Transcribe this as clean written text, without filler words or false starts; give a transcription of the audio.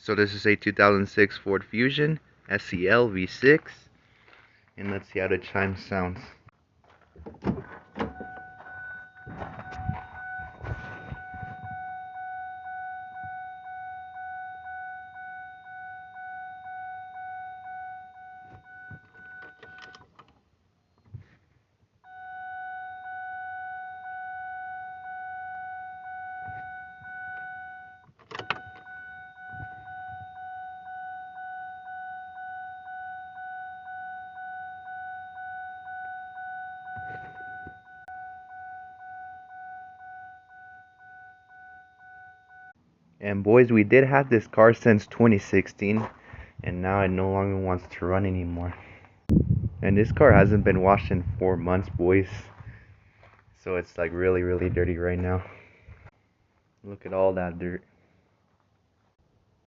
So this is a 2006 Ford Fusion SEL V6, and let's see how the chime sounds. And boys, we did have this car since 2016, and now it no longer wants to run anymore. And this car hasn't been washed in 4 months, boys. So it's like really dirty right now. Look at all that dirt.